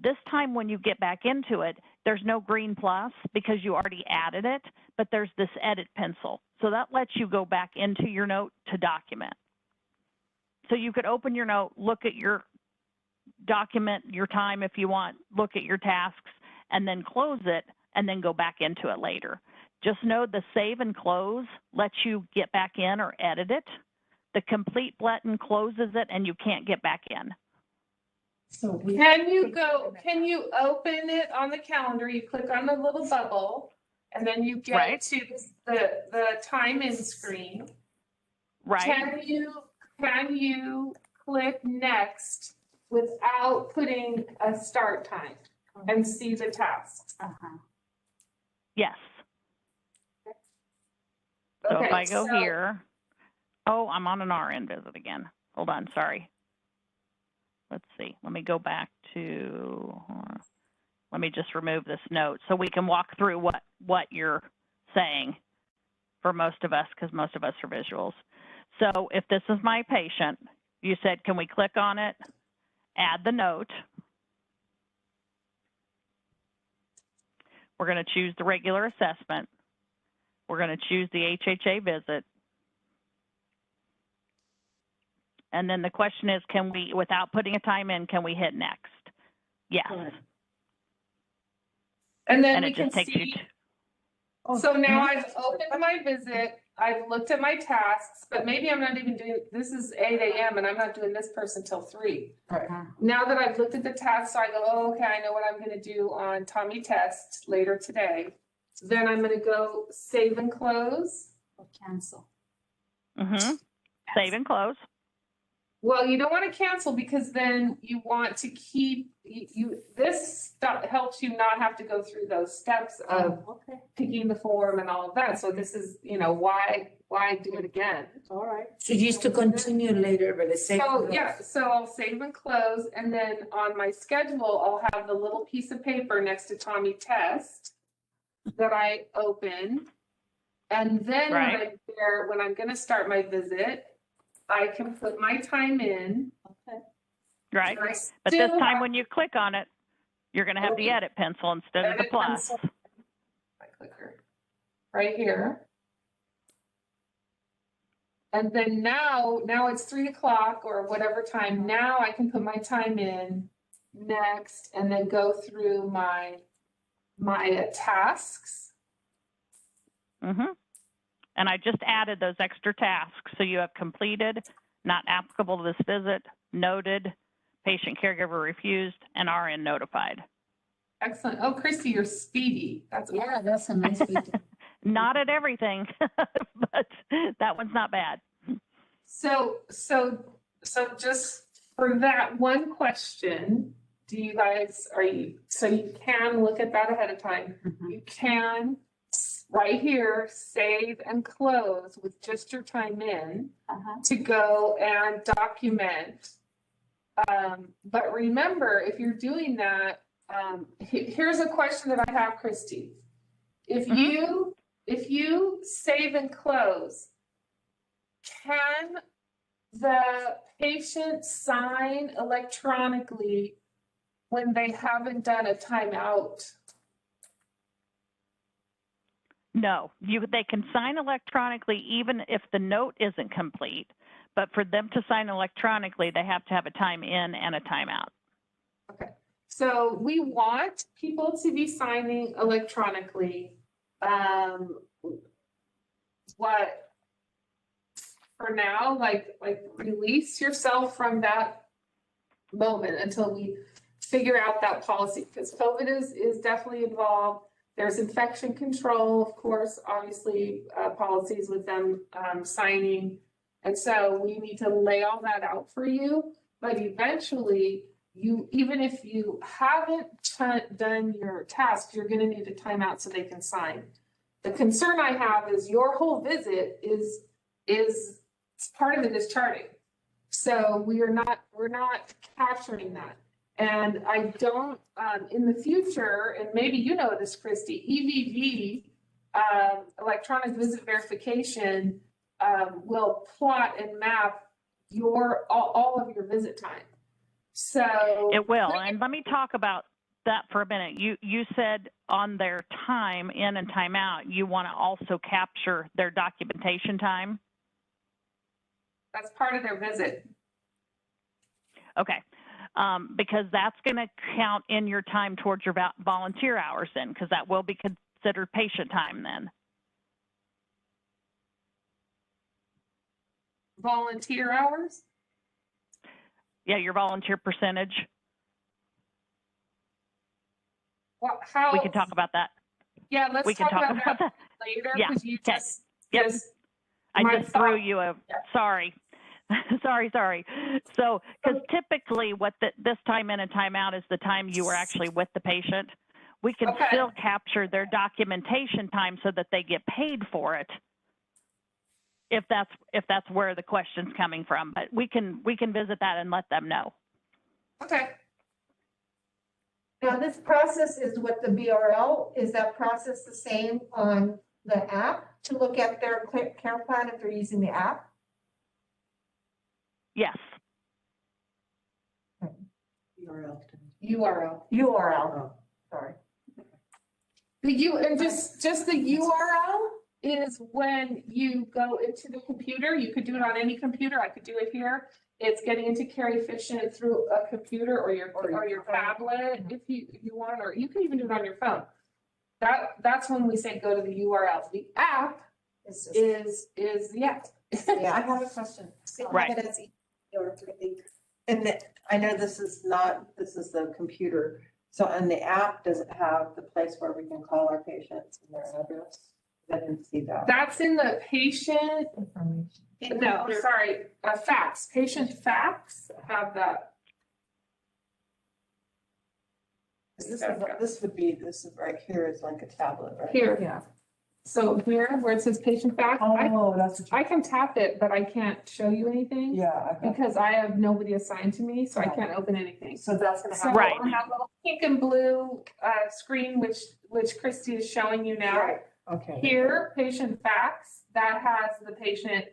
This time when you get back into it, there's no green plus because you already added it, but there's this edit pencil. So that lets you go back into your note to document. So you could open your note, look at your document, your time if you want, look at your tasks, and then close it, and then go back into it later. Just know the save and close lets you get back in or edit it. The complete button closes it and you can't get back in. So Can you open it on the calendar? You click on the little bubble and then you get Right. to the time in screen. Right. Can you click next without putting a start time and see the tasks? Yes. So Okay, if I go so- here, oh, I'm on an RN visit again. Hold on, sorry. Let's see, let me go back to, let me just remove this note so we can walk through what you're saying for most of us, because most of us are visuals. So if this is my patient, you said, can we click on it, add the note. We're going to choose the regular assessment. We're going to choose the HHA visit. And then the question is, can we, without putting a time in, can we hit next? Yes. And then And we it can just takes you see. to, So now I've opened my visit, I've looked at my tasks, but maybe I'm not even doing, this is 8 a.m. and I'm not doing this person till 3. Now that I've looked at the tasks, I go, oh, okay, I know what I'm gonna do on Tommy test later today. Then I'm gonna go save and close. Or cancel. save and close. Well, you don't want to cancel because then you want to keep, this stuff helps you not have to go through those steps of picking the form and all of that. So this is, why do it again? All right. So just to continue later, but it's safe. So, yeah, so I'll save and close, and then on my schedule, I'll have the little piece of paper next to Tommy test that I open. And then when Right. I'm there, when I'm gonna start my visit, I can put my time in. Right. and I But this still time have when you click on it, you're going to have the edit pencil instead of the edit plus. pencil. My clicker, right here. And then now it's 3 o'clock or whatever time. Now I can put my time in next and then go through my tasks. And I just added those extra tasks. So you have completed, not applicable to this visit, noted, patient caregiver refused, and RN notified. Excellent. Oh, Christy, you're speedy. That's Yeah, that's a nice way to. Not at everything, but that one's not bad. So just for that one question, so you can look at that ahead of time. You can, right here, save and close with just your time in to go and document. But remember, if you're doing that, here's a question that I have, Christy. If you save and close, can the patient sign electronically when they haven't done a timeout? No, they can sign electronically even if the note isn't complete. But for them to sign electronically, they have to have a time in and a timeout. Okay, so we want people to be signing electronically. What for now, like release yourself from that moment until we figure out that policy, because COVID is definitely involved. There's infection control, of course, obviously, policies with them signing. And so we need to lay all that out for you, but eventually even if you haven't done your task, you're gonna need a timeout so they can sign. The concern I have is your whole visit is part of it is charting. So we're not capturing that. And I don't, in the future, and maybe you know this, Christy, EVV, electronic visit verification, will plot and map all of your visit time. So it will. And let me talk about that for a minute. You said on their time in and time out, you want to also capture their documentation time. That's part of their visit. Okay. Because that's going to count in your time towards your volunteer hours then, because that will be considered patient time then. Volunteer hours? Yeah, your volunteer percentage. Well, how? We can talk about that. Yeah, let's talk about that later. Yeah. You Okay. just, yep. I just threw you a, sorry. sorry. So, because typically what this time in and time out is the time you were actually with the patient. We can still capture their documentation time so that they get paid for it. If that's where the question's coming from, but we can visit that and let them know. Okay. Now, this process is with the BRL. Is that process the same on the app to look at their care plan if they're using the app? Yes. URL. Sorry. Just the URL is when you go into the computer. You could do it on any computer. I could do it here. It's getting into Carrie Efficient through a computer or your tablet if you want, or you can even do it on your phone. That's when we say go to the URL. The app is Yeah, I have a question. Right. And I know this is the computer. So on the app, does it have the place where we can call our patients and their address? I didn't see that. That's in the patient. No, sorry, fax. Patient fax have that. This is right here is like a tablet, right? Here. Yeah. So here, where it says patient fax, Oh, that's what I can tap it, but I can't show you anything. yeah. Because I have nobody assigned to me, so I can't open anything. So that's gonna So happen. Right. I have a little pink and blue screen, which Christy is showing you now. Right. Okay. Here, patient fax, that has the patient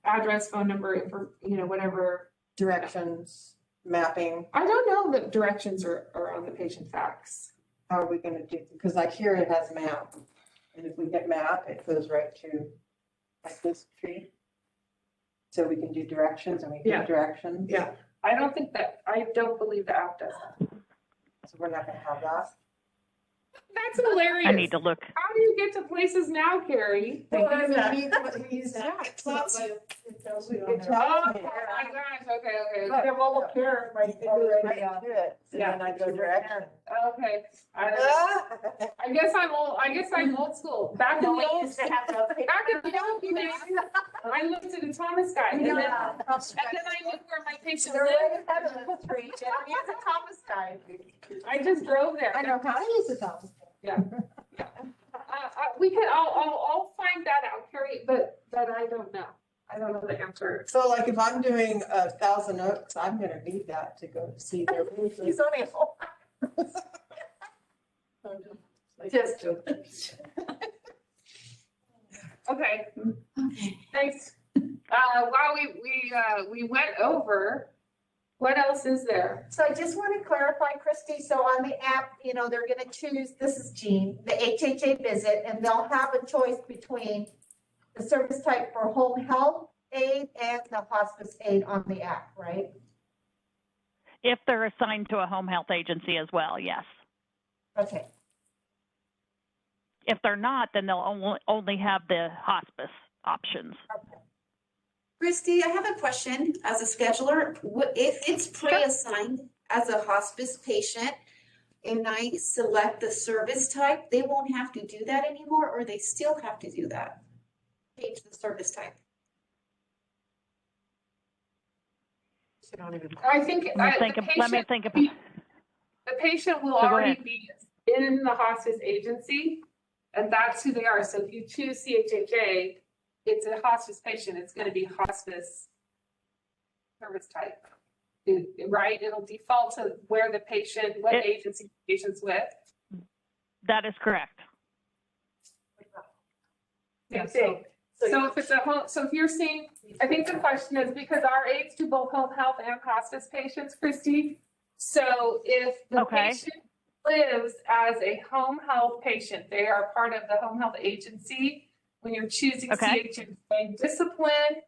address, phone number, for, whatever. Directions, mapping. I don't know that directions are on the patient fax. How are we gonna do? Because like here it has map. And if we hit map, it goes right to like this tree. So we can do directions and we Yeah. hit directions. Yeah. I don't believe the app does that. So we're not gonna have that. That's hilarious. I need to look. How do you get to places now, Carrie? It Oh my gosh, okay. Their mobile care right already on it. Yeah. And I go direction. Okay. I guess I'm old school. Back in the old days, I lived in a Thomas guy. And then I knew where my patient They're lived. right ahead of the street. And we use a Thomas guide. I just drove there. I know how to use a Thomas. Yeah. I'll find that out, Carrie, but I don't know. I don't know the answer. So like if I'm doing Thousand Oaks, I'm gonna need that to go see their. He's only Just. Okay. Thanks. While we went over, what else is there? So I just want to clarify, Christy, so on the app, they're going to choose, this is Jean, the HHA visit, and they'll have a choice between the service type for home health aid and the hospice aid on the app, right? If they're assigned to a home health agency as well, yes. Okay. If they're not, then they'll only have the hospice options. Okay. Christy, I have a question as a scheduler. If it's pre-assigned as a hospice patient, and I select the service type, they won't have to do that anymore, or they still have to do that? Change the service type. I think, Let me think of. the patient will So go already ahead. be in the hospice agency, and that's who they are. So if you choose CHHA, it's a hospice patient, it's gonna be hospice service type. Right? It'll default to where the patient, what agency the patient's with. That is correct. Same thing. So if it's a home, so if you're seeing, I think the question is, because our aides do both home health and hospice patients, Christy. So if the patient lives as a home health patient, they are part of the home health agency. When you're choosing CHHA discipline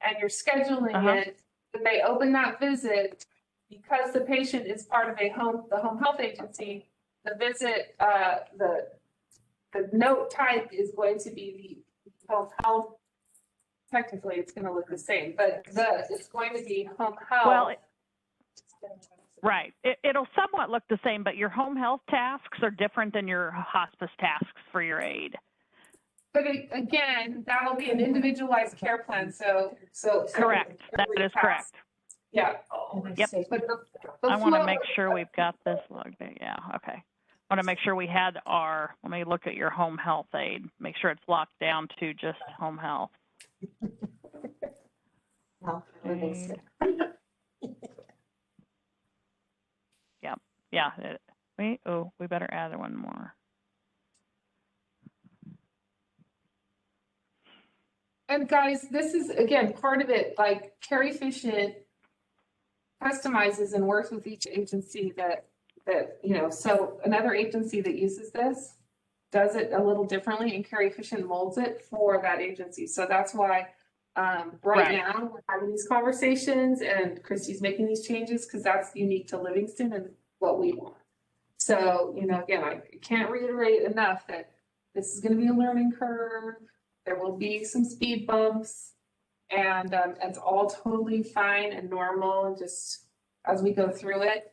and you're scheduling it, if they open that visit, because the patient is part of the home health agency, the visit, the note type is going to be the home health. Technically, it's going to look the same, but it's going to be home health. Well, right. It'll somewhat look the same, but your home health tasks are different than your hospice tasks for your aide. But again, that'll be an individualized care plan. So correct. That is correct. Yeah. Yep. But I want to make sure we've got this logged in. Yeah. Okay. I want to make sure we had our. Let me look at your home health aide. Make sure it's locked down to just home health. Yeah. We better add one more. And guys, this is again part of it. Like Carrie Efficient customizes and works with each agency that So another agency that uses this does it a little differently, and Carrie Efficient molds it for that agency. So that's why right now we're having these conversations, and Christy's making these changes because that's unique to Livingston and what we want. So again, I can't reiterate enough that this is going to be a learning curve. There will be some speed bumps, and it's all totally fine and normal. And just as we go through it,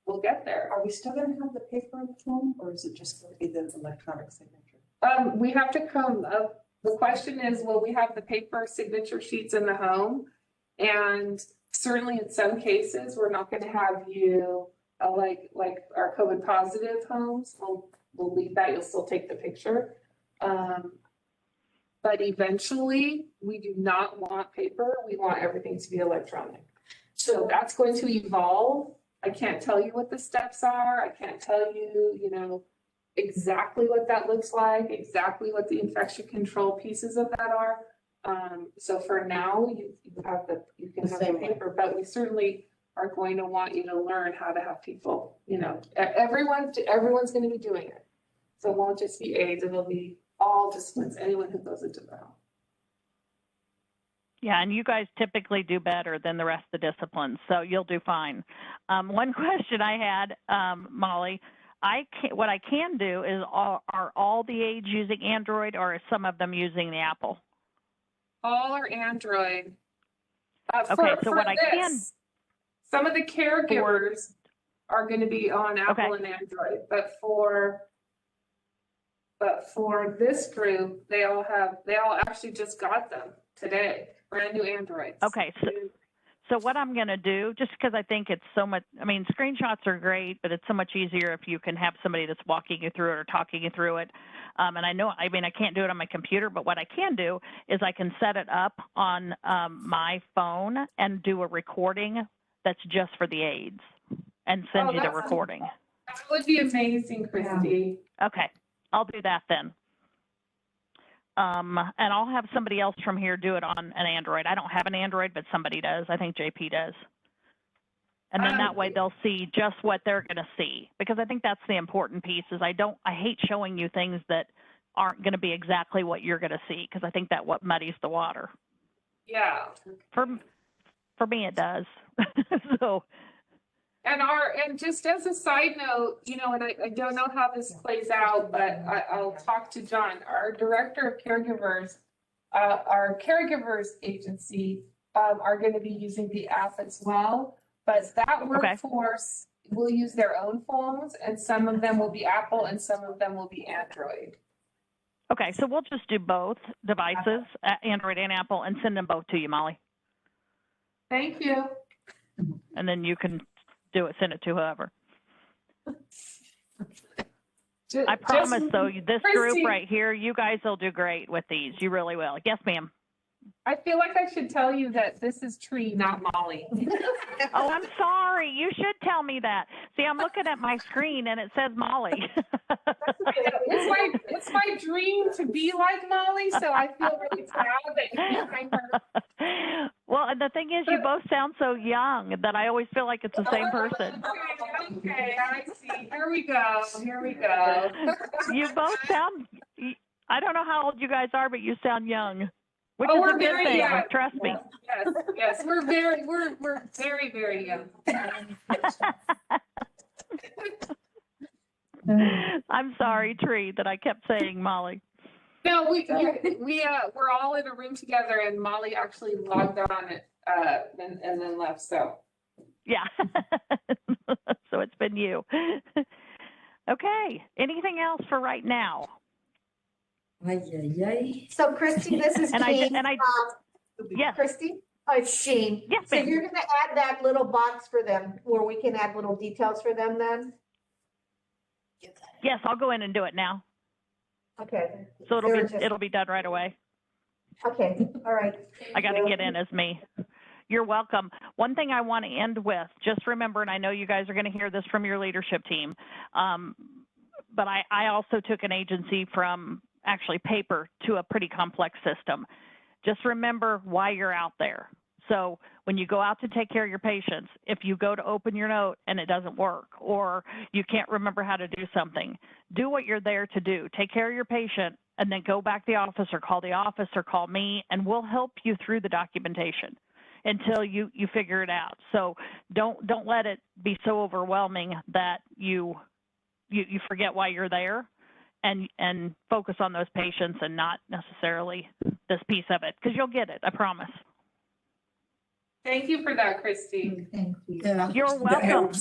we'll get there. Are we still gonna have the paper in the home, or is it just gonna be the electronic signature? We have to come up. The question is, will we have the paper signature sheets in the home? And certainly in some cases, we're not gonna have you, like our COVID positive homes, we'll leave that, you'll still take the picture. But eventually, we do not want paper. We want everything to be electronic. So that's going to evolve. I can't tell you what the steps are. I can't tell you, exactly what that looks like, exactly what the infection control pieces of that are. So for now, you can have the paper, but we certainly are going to want you to learn how to have people, everyone's going to be doing it. So it won't just be aides, it'll be all disciplines, anyone who goes into the home. Yeah, and you guys typically do better than the rest of the disciplines, so you'll do fine. One question I had, Molly, what I can do is, are all the aides using Android, or are some of them using the Apple? All are Android. Some of the caregivers are going to be on Apple and Android, but for this group, they all actually just got them today, brand new Androids. Okay, so what I'm going to do, just because I think it's so much, screenshots are great, but it's so much easier if you can have somebody that's walking you through it or talking you through it. And I can't do it on my computer, but what I can do is I can set it up on my phone and do a recording that's just for the aides and send you the recording. That would be amazing, Christy. Yeah. Okay, I'll do that then. And I'll have somebody else from here do it on an Android. I don't have an Android, but somebody does. I think JP does. And then that way they'll see just what they're going to see, because I think that's the important piece. Is I hate showing you things that aren't going to be exactly what you're going to see, because I think that what muddies the water. Yeah. For me, it does. So. And just as a side note, and I don't know how this plays out, but I'll talk to John, our director of caregivers, our caregivers agency are going to be using the app as well. But that workforce, will use their own phones, and some of them will be Apple and some of them will be Android. Okay, so we'll just do both devices, Android and Apple, and send them both to you, Molly. Thank you. And then you can send it to whoever. I promise, though, this group Christy, right here, you guys will do great with these. You really will. Yes, ma'am. I feel like I should tell you that this is Tree, not Molly. Oh, I'm sorry. You should tell me that. See, I'm looking at my screen and it says Molly. It's my dream to be like Molly, so I feel really proud that you became her. Well, and the thing is, you both sound so young that I always feel like it's the same person. Okay, I see. Here we go. Here we go. You both sound, I don't know how old you guys are, but you sound young, which Oh, is we're a good very thing. young. Trust me. Yes, we're very, very young. I'm sorry, Tree, that I kept saying Molly. No, we're all in a room together, and Molly actually logged on and then left. So Yeah. So it's been you. Okay. Anything else for right now? So Christy, this is And Jean. Yes. Christy, it's Jean. Yes, So ma'am. you're gonna add that little box for them where we can add little details for them then? Yes, I'll go in and do it now. Okay. So They're just- it'll be done right away. Okay, all right. I got to Thank get you. in as me. You're welcome. One thing I want to end with, just remember, and I know you guys are going to hear this from your leadership team, but I also took an agency from actually paper to a pretty complex system. Just remember why you're out there. So when you go out to take care of your patients, if you go to open your note and it doesn't work, or you can't remember how to do something, do what you're there to do. Take care of your patient and then go back to the office or call me, and we'll help you through the documentation until you figure it out. So don't let it be so overwhelming that you forget why you're there, and focus on those patients and not necessarily this piece of it, because you'll get it, I promise. thank you for that, Christy. Thank you. You're welcome.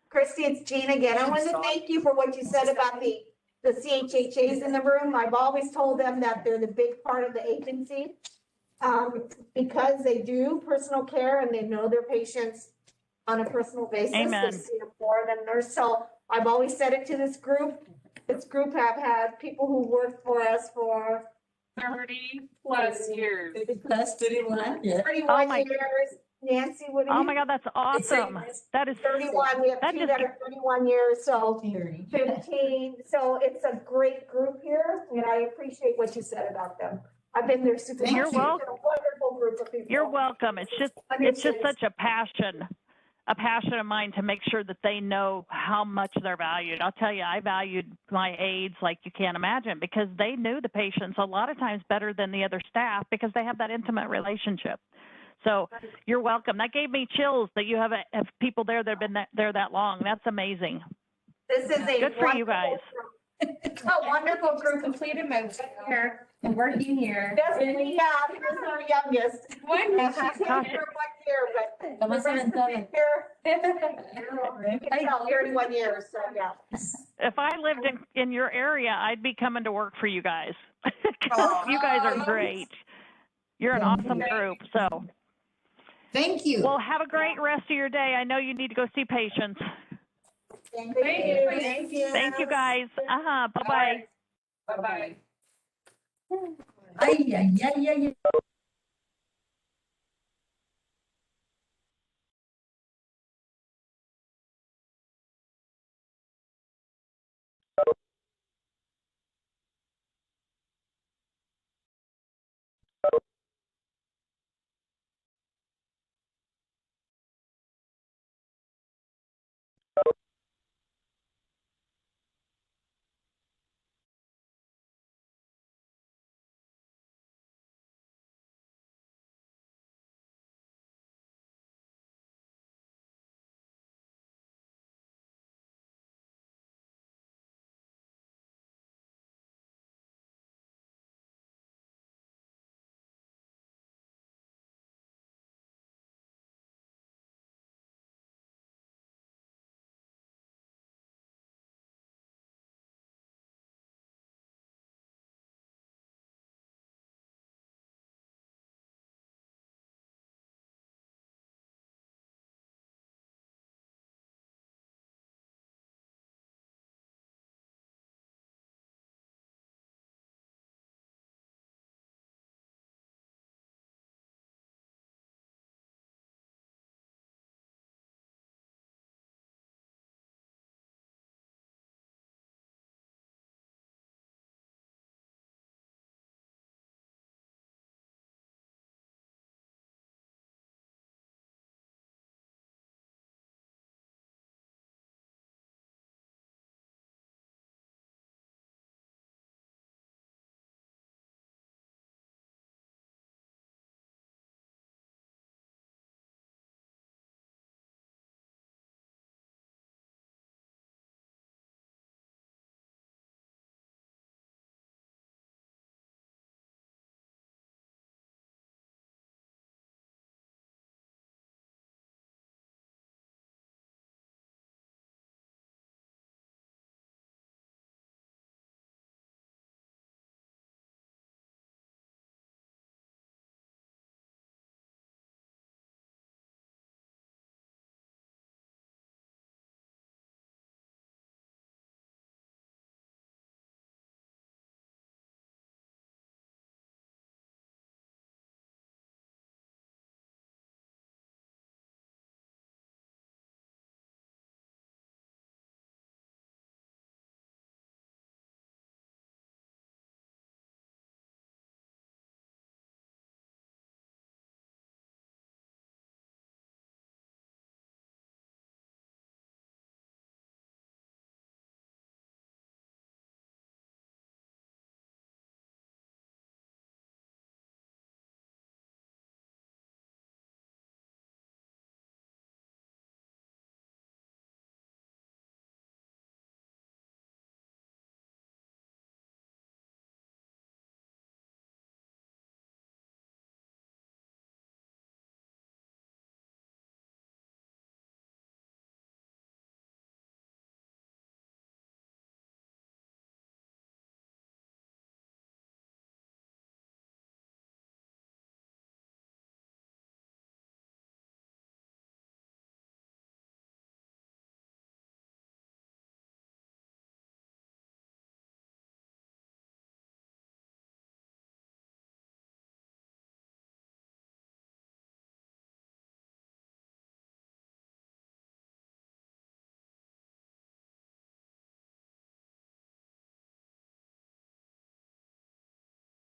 Christy, it's Jean again. I want to thank you for what you said about the CHHAs in the room. I've always told them that they're the big part of the agency. Because they do personal care and they know their patients on a personal basis. Amen. They see them more than nurse. So I've always said it to this group. This group have had people who worked for us for 30+ years. Plus 31, yeah. 31 my- years. Nancy, what do you? Oh my God, that's awesome. That is 31. We have that two just that are 31 years, so 15. So it's a great group here, and I appreciate what you said about them. I've been there super much. You're welcome. It's a wonderful group of people. You're welcome. It's just such a passion of mine to make sure that they know how much they're valued. I'll tell you, I valued my aides like you can't imagine, because they knew the patients a lot of times better than the other staff, because they have that intimate relationship. So you're welcome. That gave me chills that you have people there that have been there that long. That's amazing. This is a Good for you guys. A wonderful group. Completed my here and working here. This is our youngest. One She's been here 1 year, but the rest of them here, 31 years, so yeah. If I lived in your area, I'd be coming to work for you guys. You guys are great. You're an awesome group. So Thank you. well, have a great rest of your day. I know you need to go see patients. Thank you. Thank you. Thank you guys. Bye-bye. Bye-bye. Ay, ay, ay, ay, ay.